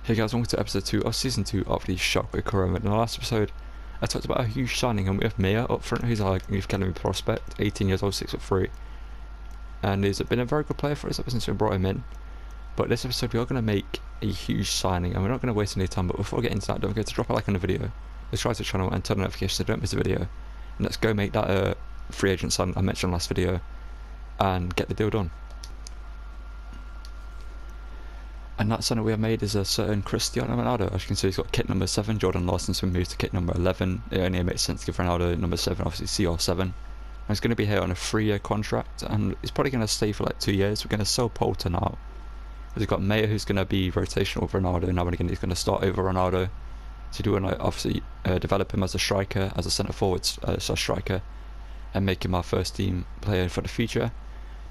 Hey guys, welcome to episode 2 of season 2 of the Schalke career. In the last episode, I talked about a huge signing, and we have Maya up front, who's our youth academy prospect, 18 years old, 6'3", and he's been a very good player for us ever since we brought him in. But this episode, we are going to make a huge signing, and we're not going to waste any time. But before we get into that, don't forget to drop a like on the video, subscribe to the channel, and turn on notifications so you don't miss a video. And let's go make that free agent signing I mentioned last video, and get the deal done. And that signing we have made is a certain Cristiano Ronaldo. As you can see, he's got kit number 7. Jordan Larson's been moved to kit number 11. It only makes sense to give Ronaldo number 7, obviously CR7. And he's going to be here on a 3-year contract, and he's probably going to stay for like 2 years. We're going to sell Poulter now. We've got Maya, who's going to be rotational with Ronaldo. Now and again, he's going to start over Ronaldo. So do want to obviously develop him as a striker, as a centre forward striker, and make him our first team player for the future.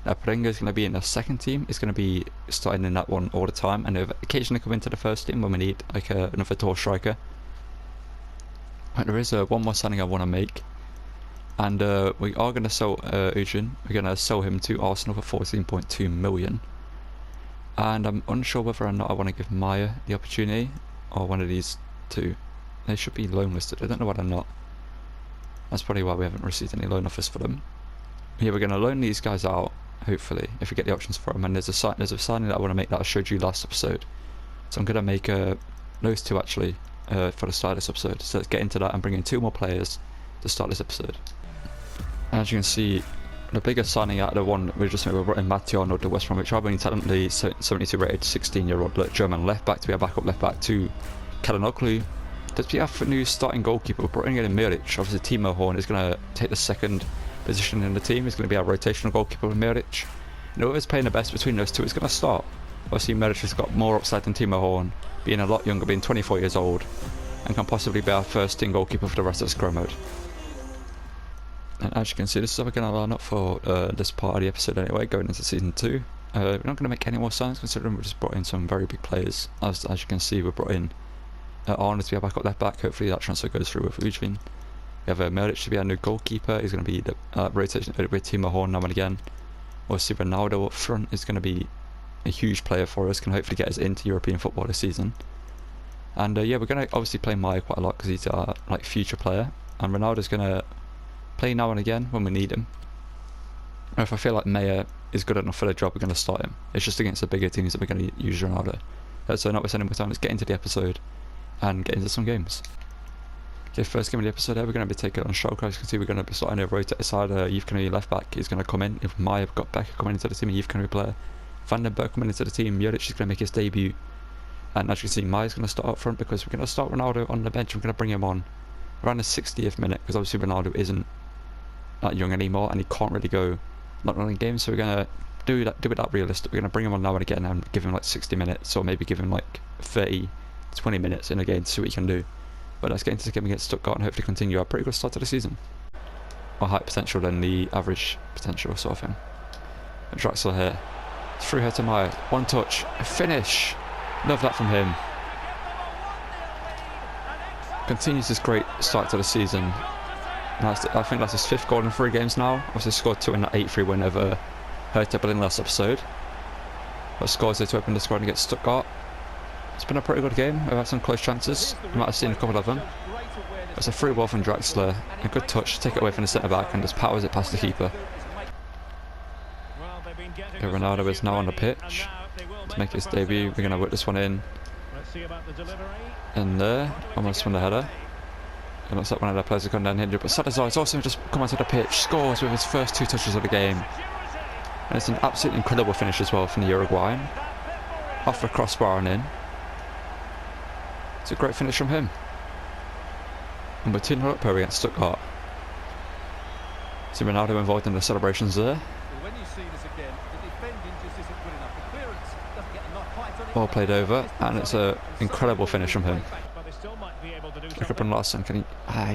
Prenga is going to be in the second team. He's going to be starting in that one all the time, and he'll occasionally come into the first team when we need like another tall striker. Right, there is one more signing I want to make, and we are going to sell Ujin. We're going to sell him to Arsenal for 14.2 million. And I'm unsure whether or not I want to give Maya the opportunity, or one of these two. They should be loan listed. I don't know why they're not. That's probably why we haven't received any loan offers for them. Yeah, we're going to loan these guys out, hopefully, if we get the options for them. And there's a signing that I want to make that I showed you last episode. So I'm going to make those two actually for the start of this episode. So let's get into that and bring in 2 more players to start this episode. As you can see, the biggest signing out of the one we just made, we brought in Matteo Arnold to West Bromwich Albion, talented 72 rated 16-year-old German left back to be a backup left back to Kalinoglu. Does we have a new starting goalkeeper? We're bringing in Milic. Obviously, Timo Horn is going to take the second position in the team. Is going to be our rotational goalkeeper with Milic. And whoever's playing the best between those two is going to start. Obviously, Milic has got more upside than Timo Horn, being a lot younger, being 24 years old, and can possibly be our first team goalkeeper for the rest of the scrum mode. And as you can see, this is how we're going to line up for this part of the episode anyway, going into season 2. We're not going to make any more signs, considering we just brought in some very big players. As you can see, we brought in Arnold to be our backup left back. Hopefully that transfer goes through with Ujin. We have Milic to be our new goalkeeper. He's going to be the rotation with Timo Horn now and again. Obviously, Ronaldo up front is going to be a huge player for us. Can hopefully get us into European football this season. And yeah, we're going to obviously play Maya quite a lot because he's our like future player. And Ronaldo's going to play now and again when we need him. And if I feel like Maya is good enough for the job, we're going to start him. It's just against the bigger teams that we're going to use Ronaldo. So not wasting any more time, let's get into the episode and get into some games. Okay, first game of the episode here, we're going to be taking on Schalke. As you can see, we're going to be starting over rotate side. Youth academy left back is going to come in. If Maya got Becker coming into the team, a youth academy player. Van den Berg coming into the team. Milic is going to make his debut. And as you can see, Maya's going to start up front because we're going to start Ronaldo on the bench. We're going to bring him on around the 60th minute because obviously Ronaldo isn't that young anymore and he can't really go not running games. So we're going to do it that realistic. We're going to bring him on now and again and give him like 60 minutes, or maybe give him like 30, 20 minutes in a game to see what he can do. But let's get into the game against Stuttgart and hopefully continue our pretty good start to the season. More high potential than the average potential sort of thing. And Draxler here. It's through here to Maya. One touch. A finish. Love that from him. Continues this great start to the season. I think that's his 5th goal in 3 games now. Also scored 2 in that 8-3 win over Hertha Berlin last episode. But scores there to open the squad against Stuttgart. It's been a pretty good game. We've had some close chances. You might have seen a couple of them. It's a free ball from Draxler. A good touch. Take it away from the centre back and just powers it past the keeper. Okay, Ronaldo is now on the pitch to make his debut. We're going to whip this one in. And there, almost from the header. It looks like one of their players has gone down injured, but Salazar has also just come onto the pitch, scores with his first 2 touches of the game. And it's an absolutely incredible finish as well from the Uruguayan. Off the crossbar and in. It's a great finish from him. And we're 2-0 up here against Stuttgart. See Ronaldo involved in the celebrations there. Ball played over, and it's an incredible finish from him. Look up on Larson, he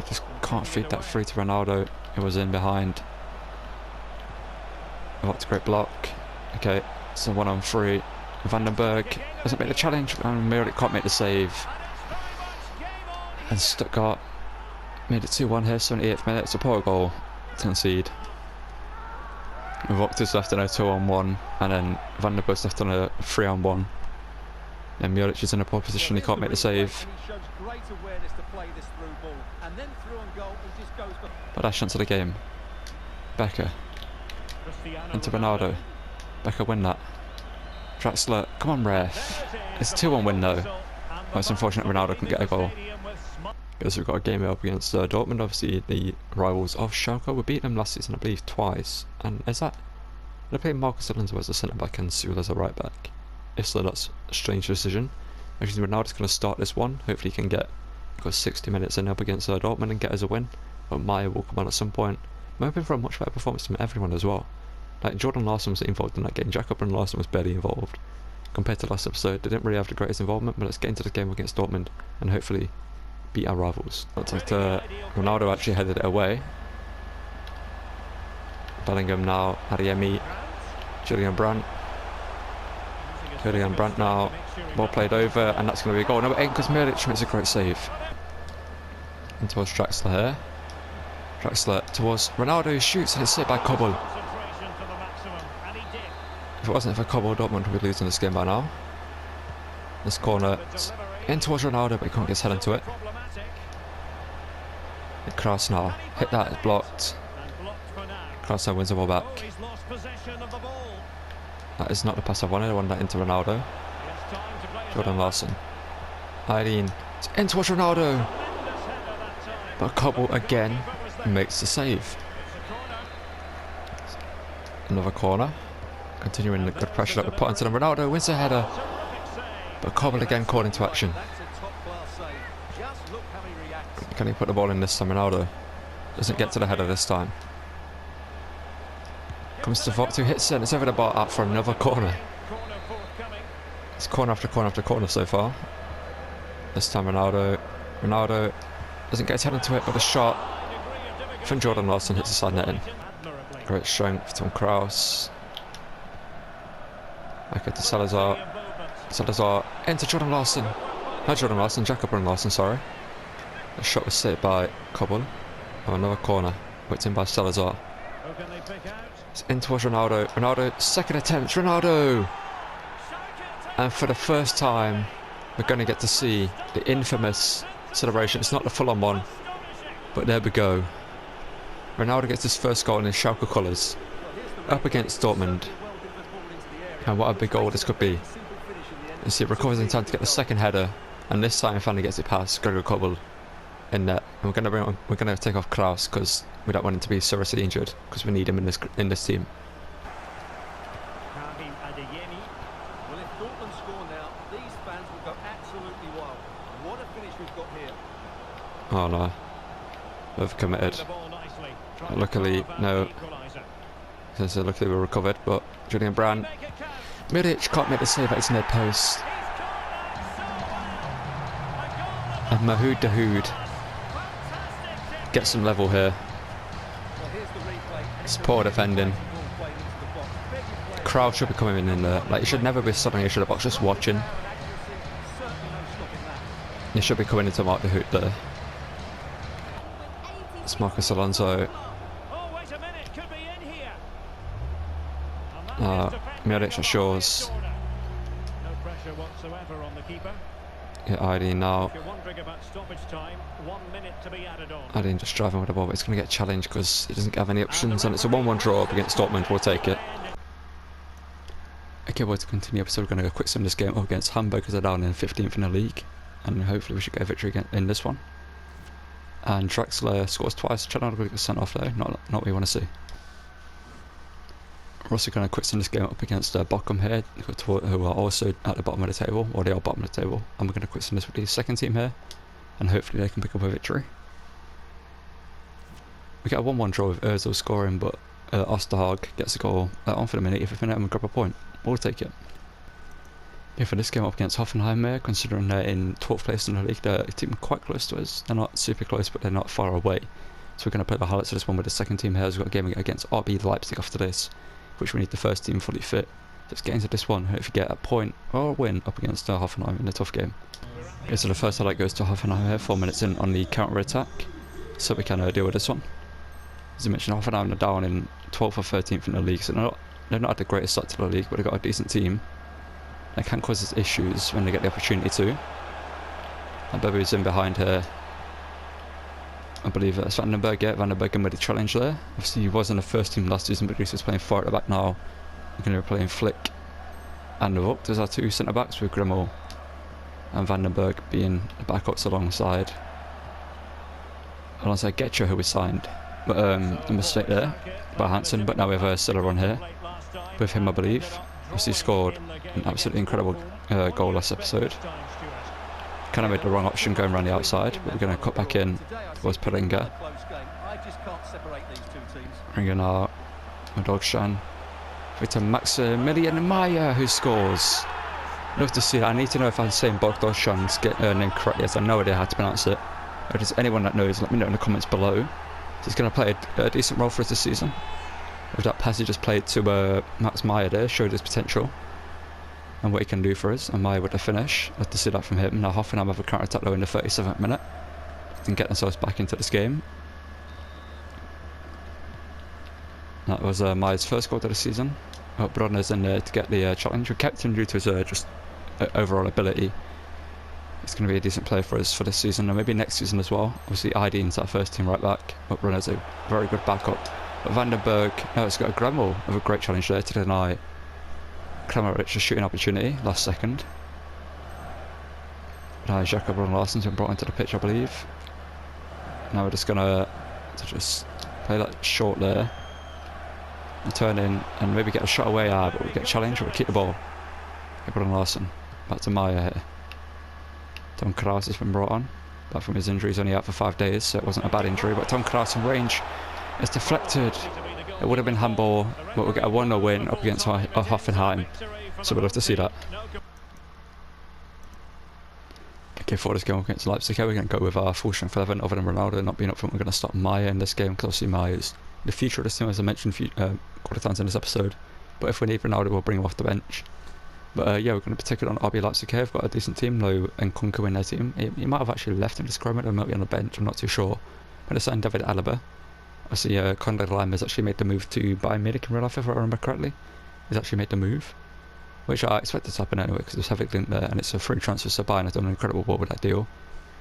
just can't feed that free to Ronaldo, who was in behind. Oh, it's a great block. Okay, it's a 1-on-3. Van den Berg doesn't make the challenge, and Milic can't make the save. And Stuttgart made it 2-1 here, 78th minute. It's a poor goal to concede. Vogt is left on a 2-on-1, and then Van den Berg's left on a 3-on-1. And Muric is in a poor position, he can't make the save. But that's chance of the game. Becker. Into Ronaldo. Becker win that. Draxler, come on ref. It's a 2-1 win though. Well, it's unfortunate Ronaldo couldn't get a goal. Because we've got a game up against Dortmund, obviously the rivals of Schalke. We beat them last season, I believe, twice. And is that... They played Marcus Alonso as a centre back and Sewell as a right back. If so, that's a strange decision. Actually, Ronaldo's going to start this one. Hopefully he can get 60 minutes in up against Dortmund and get us a win. But Maya will come on at some point. I'm hoping for a much better performance from everyone as well. Like, Jordan Larson was involved in that game. Jacob and Larson was barely involved. Compared to last episode, they didn't really have the greatest involvement, but let's get into the game against Dortmund and hopefully beat our rivals. Looks like Ronaldo actually headed it away. Bellingham now, Adeyemi, Julian Brandt. Julian Brandt now, ball played over, and that's going to be a goal. Number 8, because Muric makes a great save. And towards Draxler here. Draxler towards Ronaldo, shoots, and it's saved by Kobel. If it wasn't for Kobel, Dortmund would be losing this game by now. This corner, in towards Ronaldo, but he can't get his head into it. Kraus now, hit that, it's blocked. Kraus now wins the ball back. That is not the pass I wanted that into Ronaldo. Jordan Larson. Eileen, in towards Ronaldo. But Kobel again makes the save. Another corner. Continuing the good pressure that we put into them. Ronaldo wins the header. But Kobel again called into action. Can he put the ball in this time? Ronaldo doesn't get to the header this time. Comes to Vogt, who hits it, and it's over the bar out for another corner. It's corner after corner after corner so far. This time Ronaldo doesn't get his head into it, but a shot from Jordan Larson hits the side netting. Great strength from Kraus. Back into Salazar. Salazar into Jordan Larson. Not Jordan Larson, Jacob and Larson, sorry. The shot was saved by Kobel. Oh, another corner. Whipped in by Salazar. It's in towards Ronaldo. Ronaldo, second attempt. Ronaldo! And for the first time, we're going to get to see the infamous celebration. It's not the full-on one, but there we go. Ronaldo gets his first goal in his Schalke colours. Up against Dortmund. And what a big goal this could be. You see, it recovers in time to get the second header, and this time finally gets it past Gregor Kobel in net. And we're going to take off Kraus because we don't want him to be seriously injured, because we need him in this team. Well, if Dortmund score now, these fans will go absolutely wild. What a finish we've got here. Oh no, we've committed. Luckily, no. Luckily we recovered, but Julian Brandt. Muric can't make the save at his near post. And Mahoud Dahoud gets some level here. It's poor defending. Crowd should be coming in there. Like, you should never be stopping your shoulder box, just watching. You should be coming into Mark Dahoud there. It's Marcus Alonso. Muric assures. Yeah, Aydin now. Aydin just driving with the ball, but he's going to get challenged because he doesn't have any options, and it's a 1-1 draw up against Dortmund. We'll take it. Okay, well, to continue the episode, we're going to go quick sim this game up against Hamburg because they're down in 15th in the league, and hopefully we should get a victory again in this one. And Draxler scores twice. Trying to get sent off though, not what we want to see. We're also going to quick sim this game up against Bochum here, who are also at the bottom of the table, or they are bottom of the table. And we're going to quick sim this with the second team here, and hopefully they can pick up a victory. We get a 1-1 draw with Ozil scoring, but Osterhag gets a goal on for the minute. If we minute and we grab a point, we'll take it. Yeah, for this game up against Hoffenheim here, considering they're in 12th place in the league, they're a team quite close to us. They're not super close, but they're not far away. So we're going to play the highlights of this one with the second team here. We've got a game against RB Leipzig after this, which we need the first team fully fit. Let's get into this one. Hopefully get a point or a win up against Hoffenheim in a tough game. Okay, so the first highlight goes to Hoffenheim here, 4 minutes in on the counter-attack. So we can deal with this one. As I mentioned, Hoffenheim are down in 12th or 13th in the league, so they're not at the greatest start to the league, but they've got a decent team. They can cause us issues when they get the opportunity to. And Bebu's in behind here. I believe that's Vandenberg. Yeah, Vandenberg in with the challenge there. Obviously he was in the first team last season, but he's playing 4 at the back now. We're going to be playing Flick and Vogt as our 2 centre backs, with Grimmel and Vandenberg being the backups alongside Getcher, who we signed. But a mistake there by Hansen. But now we have Silla on here with him, I believe. Obviously scored an absolutely incredible goal last episode. Kind of made the wrong option going around the outside, but we're going to cut back in towards Pelinga. Bringing our Dogshan to Maximilian Meyer, who scores. Love to see that. I need to know if I'm saying Bogdoshan's name correctly, as I have no idea how to pronounce it. If there's anyone that knows, let me know in the comments below. So he's going to play a decent role for us this season. With that pass he just played to Max Meyer there, showed his potential and what he can do for us, and Meyer with the finish. Love to see that from him. Now Hoffenheim have a counter attack though in the 37th minute and get themselves back into this game. That was Meyer's first goal of the season. Brodner's in there to get the challenge. We kept him due to his just overall ability. He's going to be a decent player for us for this season and maybe next season as well. Obviously Ideen's our first team right back, but Brodner's a very good backup. But Vandenberg, now it's got a Gremmel with a great challenge there to deny Kramaric a shooting opportunity last second. Now Jakob Larson's been brought into the pitch, I believe. Now we're just gonna just play that short there and turn in and maybe get a shot away. But we get challenged, or we keep the ball. Jakob Larson back to Meyer here. Tom Kraus has been brought on back from his injury. He's only out for 5 days, so it wasn't a bad injury. But Tom Kraus in range. It's deflected. It would have been handball, but we'll get a 1-0 win up against Hoffenheim. So we'll have to see that. Okay, for this game against Leipzig, we're going to go with our full strength 11. Other than Ronaldo not being up front, we're going to stop Meyer in this game, because obviously Meyer is the future of this team, as I mentioned quite a times in this episode. But if we need Ronaldo, we'll bring him off the bench. But yeah, we're going to be taking on RB Leipzig here. We've got a decent team, though, and Kunku in their team. He might have actually left in this scrimmage, or might be on the bench, I'm not too sure. I'm going to sign David Alaba. I see Conrad Lime has actually made the move to Bayern Munich in real life, if I remember correctly. He's actually made the move, which I expected to happen anyway, because there's Heavy Link there, and it's a free transfer, so Bayern has done an incredible job with that deal.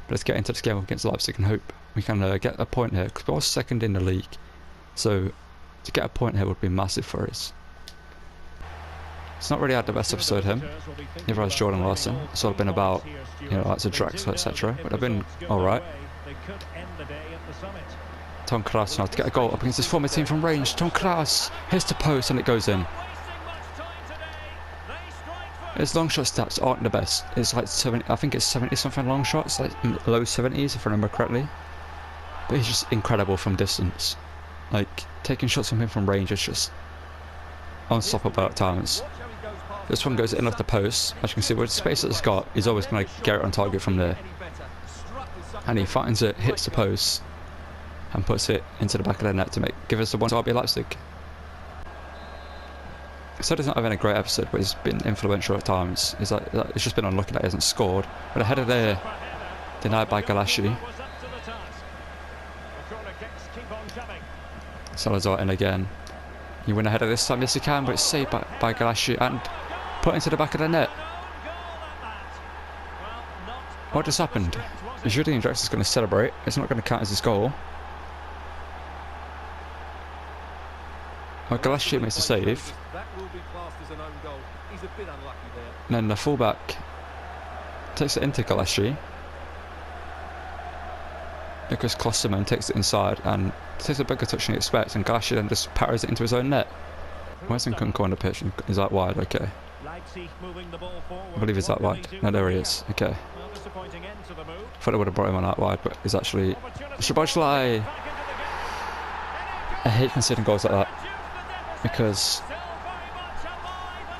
But let's get into this game against Leipzig and hope we can get a point here, because we're second in the league. So to get a point here would be massive for us. It's not really had the best episode him. Neither has Jordan Larson. It's all been about, lots of Draxler, etc. But they've been alright. Tom Kraus now to get a goal up against his former team from range. Tom Kraus hits the post and it goes in. His long shot stats aren't the best. It's like 70, I think it's 70 something long shots, like low 70s if I remember correctly. But he's just incredible from distance. Like, taking shots from him from range is just unstoppable at times. This one goes in off the post. As you can see, with the space that it's got, he's always going to get it on target from there. And he finds it, hits the post, and puts it into the back of the net to give us the 1 to RB Leipzig. So he's not having a great episode, but he's been influential at times. It's just been unlucky that he hasn't scored. But a header there, denied by Galashi. Salazar in again. You win a header this time, yes you can, but it's saved by Galashi and put into the back of the net. What just happened? Julian Draxler's going to celebrate. It's not going to count as his goal. Well, Galashi makes the save. And then the fullback takes it into Galashi. Nicholas Klosterman takes it inside and takes a bigger touch than he expects, and Galashi then just powers it into his own net. Where's Nkunku on the pitch? Is that wide? Okay. I believe he's that wide. No, there he is. Okay. Thought I would have brought him on that wide, but he's actually Szoboszlai. I hate conceding goals like that, because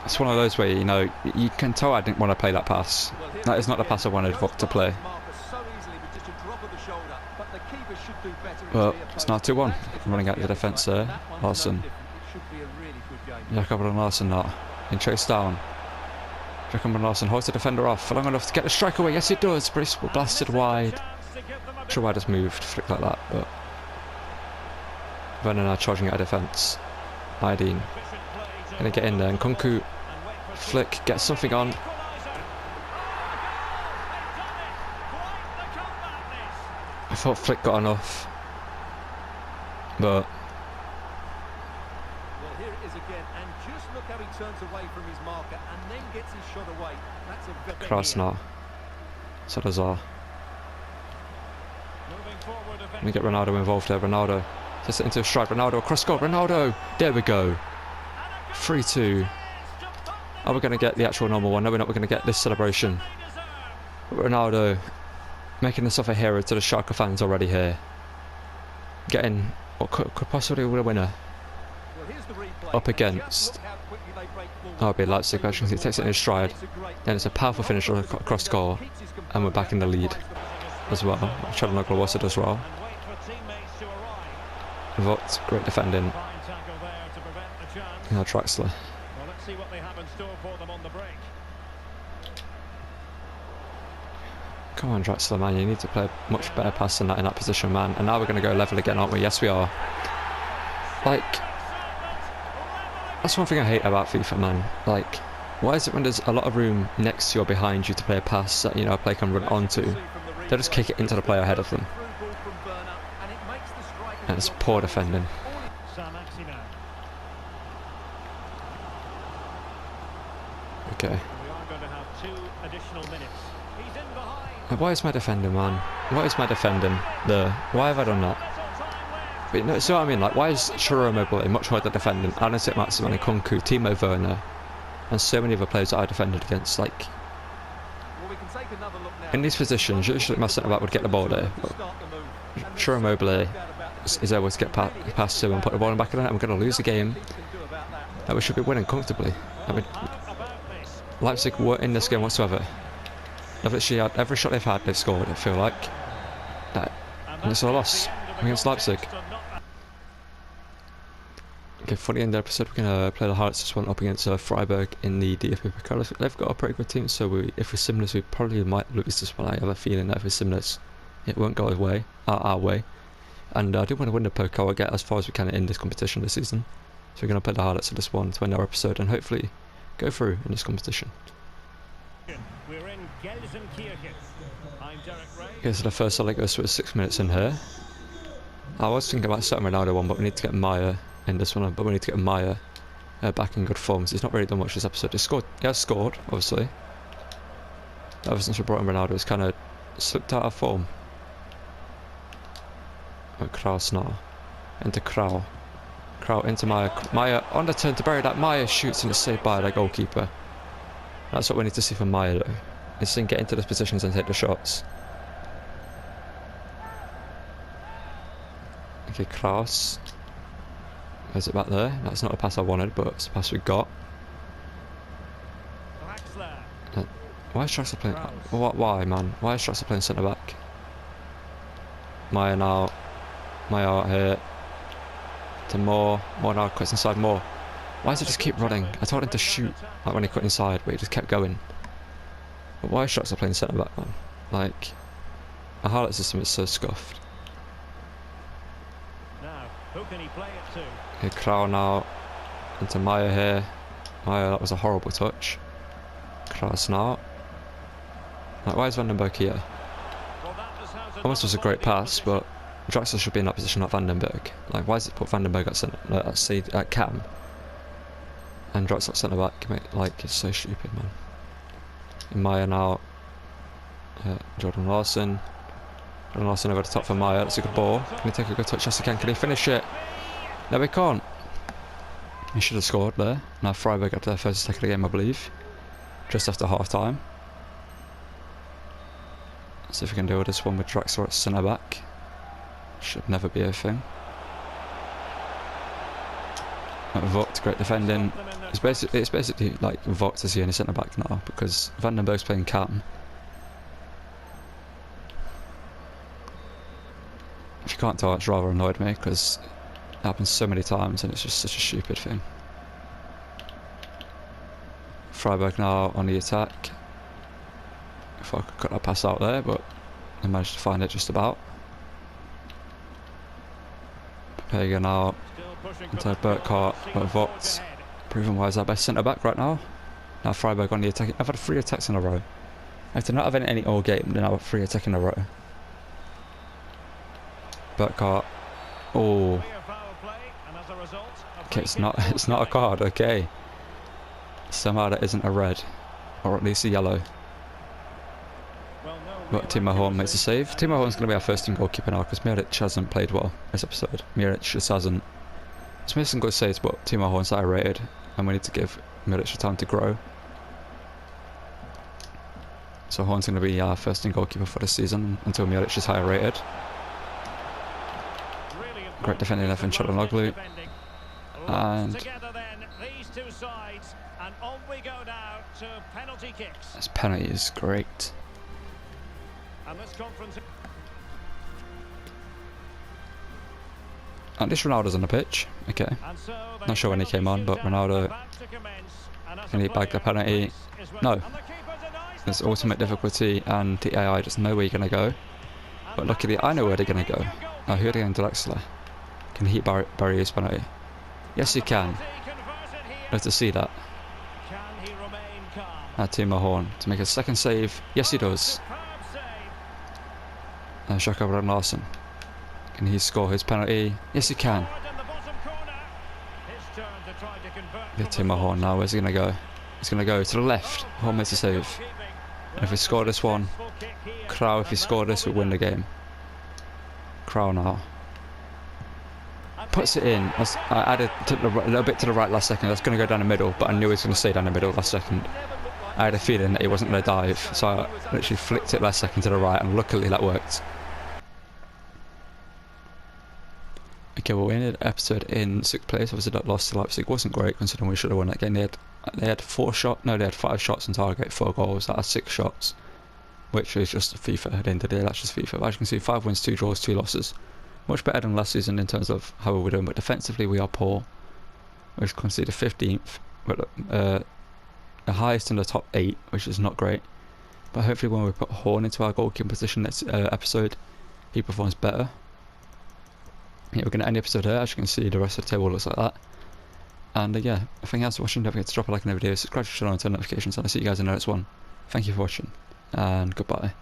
it's one of those where, you can tell I didn't want to play that pass. That is not the pass I wanted Vogt to play. But it's now 2-1. Running out of the defence there. Larson. Jakob Larson now. In chase down. Jakob Larson holds the defender off for long enough to get the strike away. Yes, it does, but it's blasted wide. Not sure why it's moved, flick like that, but Werner now charging out of defence. Ideen. Gonna get in there, and Kunku Flick, get something on. I thought Flick got enough, but Well, here it is again, and just look how he turns away from his marker and then gets his shot away. That's a very Cross now. Salazar. Let me get Ronaldo involved there. Ronaldo. Just into a strike. Ronaldo across goal. Ronaldo. There we go. 3-2. Are we going to get the actual normal one? No, we're not. We're going to get this celebration. Ronaldo making himself a hero to the Schalke fans already here. Getting what could possibly be a winner. Up against RB Leipzig. Actually, he takes it in his stride. Then it's a powerful finish across goal. And we're back in the lead as well. Çalhanoğlu was it as well. Vogt, great defending. Now Draxler. Come on, Draxler, man. You need to play a much better pass than that in that position, man. And now we're going to go level again, aren't we? Yes, we are. Like, that's one thing I hate about FIFA, man. Like, why is it when there's a lot of room next to or behind you to play a pass that, you know, a player can run onto, they just kick it into the player ahead of them? And it's poor defending. Okay. Why is my defending, man? Why is my defending there? Why have I done that? But you know, so what I mean, like, why is Jerome Mobile much harder defending? Anasit Maximan, Kunku, Timo Werner, and so many other players that I defended against? Like, in these positions, usually my centre back would get the ball there. Jerome Mobile is able to get past him and put the ball in the back of the net. I'm going to lose the game that we should be winning comfortably. I mean, Leipzig weren't in this game whatsoever. They've literally had every shot they've had, they've scored. I feel like that, and it's a loss against Leipzig. Okay, for the end of the episode, we're gonna play the highlights this one up against Freiburg in the DFB Pokal. They've got a pretty good team, so if we're similar, we probably might lose this one. I have a feeling that if we're similar, it won't go our way. And I do want to win the Pokal or get as far as we can in this competition this season. So we're gonna play the highlights of this one to end our episode and hopefully go through in this competition. Okay, so the first leg goes for 6 minutes in here. I was thinking about starting Ronaldo one, but we need to get Maya in this one. But we need to get Maya back in good form. He's not really done much this episode. He has scored, obviously. Ever since we brought in Ronaldo, he's kind of slipped out of form. Kraus now. Into Krau. Krau into Maya. Maya on the turn to bury that. Maya shoots and it's saved by the goalkeeper. That's what we need to see from Maya though. Is to get into those positions and take the shots. Okay, Kraus. Is it back there? That's not a pass I wanted, but it's a pass we got. Why is Draxler playing? Why, man? Why is Draxler playing centre back? Maya now. Maya out here. To Moore. Moore now cuts inside Moore. Why does he just keep running? I told him to shoot like when he cut inside, but he just kept going. But why is Draxler playing centre back, man? Like, our highlight system is so scuffed. Now, who can he play it to? Okay, Krau now into Maya here. Maya, that was a horrible touch. Kraus now. Like, why is Vandenberg here? Almost was a great pass, but Draxler should be in that position, not Vandenberg. Like, why does it put Vandenberg at cam? And Draxler centre back, like, it's so stupid, man. Maya now. Jordan Larson. Jordan Larson over the top for Maya. That's a good ball. Can he take a good touch? Yes, he can. Can he finish it? No, we can't. He should have scored there. Now Freiburg up to their first attack of the game, I believe. Just after half time. Let's see if we can deal with this one with Draxler at centre back. Should never be a thing. Vogt, great defending. It's basically like Vogt is the only centre back now because Vandenberg's playing cam. If you can't tell, it's rather annoyed me because it happens so many times and it's just such a stupid thing. Freiburg now on the attack. If I could cut that pass out there, but I managed to find it just about. Pega now into Burkhardt, but Vogt proving why is our best centre back right now. Now Freiburg on the attack. I've had 3 attacks in a row. After not having any all game, then I have 3 attacks in a row. Burkhardt. Oh. Okay, it's not a card. Okay. Somehow that isn't a red, or at least a yellow. But Timo Horn makes a save. Timo Horn's going to be our first team goalkeeper now because Miric hasn't played well this episode. Miric just hasn't. He's made some good saves, but Timo Horn's higher rated, and we need to give Miric time to grow. So Horn's going to be our first team goalkeeper for this season until Miric is higher rated. Great defending there from Çalhanoğlu. And this penalty is great. And this Ronaldo's on the pitch. Okay. Not sure when he came on, but Ronaldo. Can he bag the penalty? No. There's ultimate difficulty and the AI doesn't know where you're going to go. But luckily I know where they're going to go. Oh, who are they going to Drexler? Can he bury his penalty? Yes, he can. Let's see that. Timo Horn to make a second save. Yes, he does. Xhaka Larsen. Can he score his penalty? Yes, he can. Yeah, Timo Horn now. Where's he going to go? He's going to go to the left. Horn makes a save. And if we score this one, Crow, if he scored this, we win the game. Crow now. Puts it in. I added a little bit to the right last second. That's going to go down the middle, but I knew he was going to stay down the middle last second. I had a feeling that he wasn't going to dive, so I literally flicked it last second to the right, and luckily that worked. Okay, well, we ended the episode in 6th place. Obviously, that loss to Leipzig wasn't great considering we should have won that game. They had 5 shots on target, 4 goals. That are 6 shots, which is just FIFA. At the end of the day, that's just FIFA. But as you can see, 5 wins, 2 draws, 2 losses. Much better than last season in terms of how we're doing, but defensively we are poor. We've conceded 15th, but the highest in the top 8, which is not great. But hopefully when we put Horn into our goalkeeping position next episode, he performs better. Yeah, we're going to end the episode here. As you can see, the rest of the table looks like that. And yeah, thank you guys for watching. Don't forget to drop a like on the video, subscribe to the channel and turn notifications, and I'll see you guys in the next one. Thank you for watching, and goodbye.